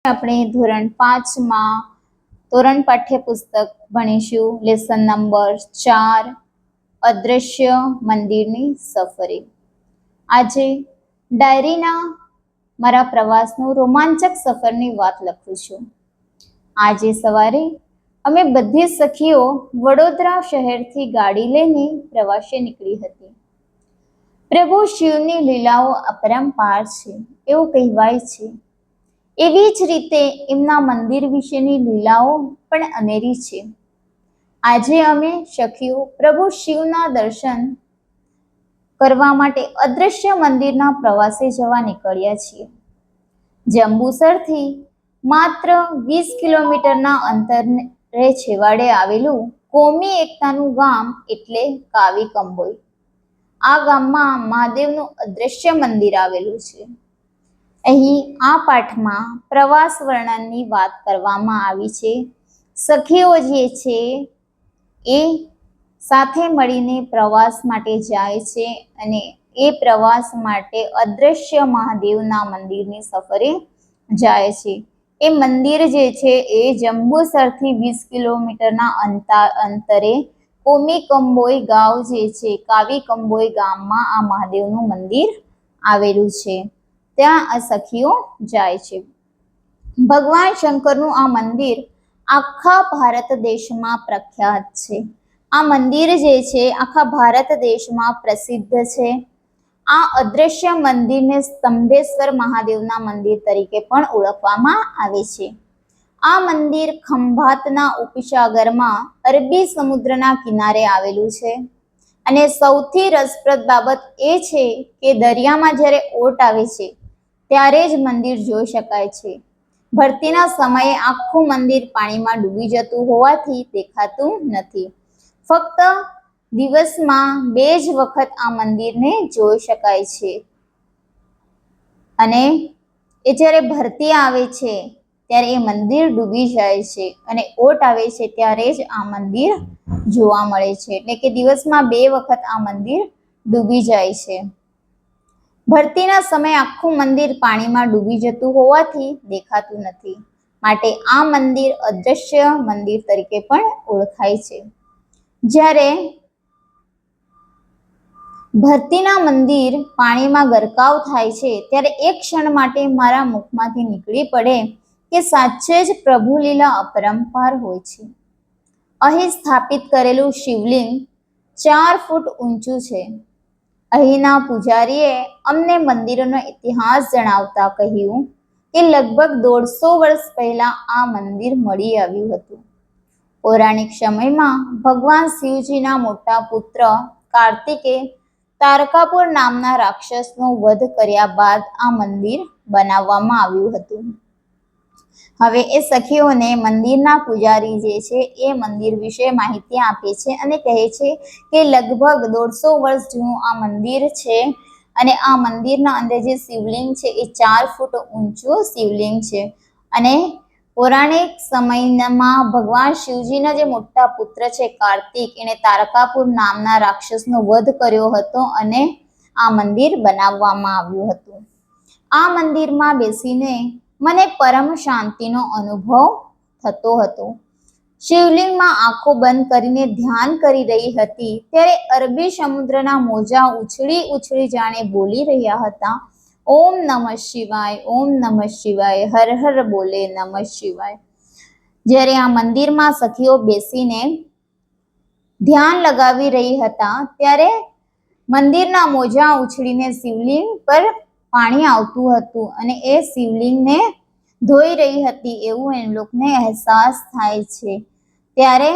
આપણે ધોરણ 5 માં ધોરણ પાઠ્યપુસ્તક ભણીશું લેસન નંબર 4 અદ્રશ્ય મંદિરની સફરે। આજે ડાયરીના મારા પ્રવાસનો રોમાંચક સફરની વાત લખું છું। આજે સવારે અમે બધી સખીઓ વડોદરા શહેરથી ગાડી લઈને પ્રવાસે નીકળી હતી। પ્રભુ શિવની લીલાઓ અપરંપાર છે એવું કહેવાય છે। એવી જ રીતે એમના મંદિર વિશેની લીલાઓ પણ અનેરી છે। આજે અમે સખીઓ પ્રભુ શિવના દર્શન કરવા માટે અદ્રશ્ય મંદિરના પ્રવાસે જવા નીકળ્યા છીએ। જંબુસરથી માત્ર 20 કિલોમીટરના અંતરે છેવાડે આવેલું કોમી એકતાનું ગામ એટલે કાવી કંબોઈ। આ ગામમાં મહાદેવનું અદ્રશ્ય મંદિર આવેલું છે। અહીં આ પાઠમાં પ્રવાસ વર્ણનની વાત કરવામાં આવી છે। સખીઓ જે છે એ સાથે મળીને પ્રવાસ માટે જાય છે અને એ પ્રવાસ માટે અદ્રશ્ય મહાદેવના મંદિરની સફરે જાય છે। એ મંદિર જે છે એ જંબુસરથી 20 કિલોમીટરના અંતરે કોમી કંબોઈ ગામ જે છે કાવી કંબોઈ ગામમાં આ મહાદેવનું મંદિર આવેલું છે। ત્યાં આ સખીઓ જાય છે। ભગવાન શંકરનું આ મંદિર આખા ભારત દેશમાં પ્રખ્યાત છે। આ મંદિર જે છે આખા ભારત દેશમાં પ્રસિદ્ધ છે। આ અદ્રશ્ય મંદિરને સ્તંભેશ્વર મહાદેવના મંદિર તરીકે પણ ઓળખવામાં આવે છે। આ મંદિર ખંભાતના ઉપસાગરમાં અરબી સમુદ્રના કિનારે આવેલું છે અને સૌથી રસપ્રદ બાબત એ છે કે દરિયામાં જ્યારે ઓટ આવે છે ત્યારે જ મંદિર જોઈ શકાય છે। ભરતીના સમયે આખું મંદિર પાણીમાં ડૂબી જતું હોવાથી દેખાતું નથી। ફક્ત દિવસમાં 2 જ વખત આ મંદિરને જોઈ શકાય છે અને એ જ્યારે ભરતી આવે છે ત્યારે એ મંદિર ડૂબી જાય છે અને ઓટ આવે છે ત્યારે જ આ મંદિર જોવા મળે છે। એટલે કે દિવસમાં 2 વખત આ મંદિર ડૂબી જાય છે। ભરતીના સમયે આખું મંદિર પાણીમાં ડૂબી જતું હોવાથી દેખાતું નથી, માટે આ મંદિર અદ્રશ્ય મંદિર તરીકે પણ ઓળખાય છે। જ્યારે ભરતીના મંદિર પાણીમાં ગરકાવ થાય છે ત્યારે એક ક્ષણ માટે મારા મુખમાંથી નીકળી પડે કે સાચે જ પ્રભુ લીલા અપરંપાર હોય છે। અહીં સ્થાપિત કરેલું શિવલિંગ 4 ફૂટ ઊંચું છે। અહીંના પૂજારીએ અમને મંદિરનો ઇતિહાસ જણાવતા કહ્યું કે લગભગ 150 વર્ષ પહેલા આ મંદિર મળી આવ્યું હતું। પૌરાણિક સમયમાં ભગવાન શિવજીના મોટા પુત્ર કાર્તિકે તારકાપુર નામના રાક્ષસનો વધ કર્યા બાદ આ મંદિર બનાવવામાં આવ્યું હતું। હવે એ સખીઓને મંદિરના પૂજારી જે છે એ મંદિર વિશે માહિતી આપે છે અને કહે છે કે લગભગ 150 વર્ષ જૂનું આ મંદિર છે અને આ મંદિરના અંદર જે શિવલિંગ છે એ 4 ફૂટ ઊંચું શિવલિંગ છે અને પૌરાણિક સમયમાં ભગવાન શિવજીના જે મોટા પુત્ર છે કાર્તિક એને તારકાપુર નામના રાક્ષસનો વધ કર્યો હતો અને આ મંદિર બનાવવામાં આવ્યું હતું। આ મંદિરમાં બેસીને મને પરમ શાંતિનો અનુભવ થતો હતો। શિવલિંગમાં આંખો બંધ કરીને ધ્યાન કરી રહી હતી ત્યારે અરબી સમુદ્રના મોજા ઉછળી જાણે બોલી રહ્યા હતા, ઓમ નમઃ શિવાય, ઓમ નમઃ શિવાય, હર હર બોલે નમઃ શિવાય। જ્યારે આ મંદિરમાં સખીઓ બેસીને ધ્યાન લગાવી રહી હતા ત્યારે મંદિરના મોજા ઉછળીને શિવલિંગ પર પાણી આવતું હતું અને એ શિવલિંગને ધોઈ રહી હતી એવું એમ લોકોને અહેસાસ થાય છે। ત્યારે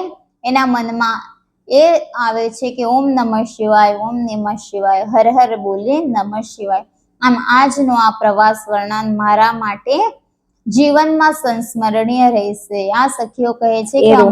એના મનમાં એ આવે છે કે ઓમ નમઃ શિવાય, ઓમ નમઃ શિવાય, હર હર બોલે નમઃ શિવાય। આમ આજનો આ પ્રવાસ વર્ણન મારા માટે જીવનમાં સંસ્મરણીય રહેશે। આ સખીઓ કહે છે કે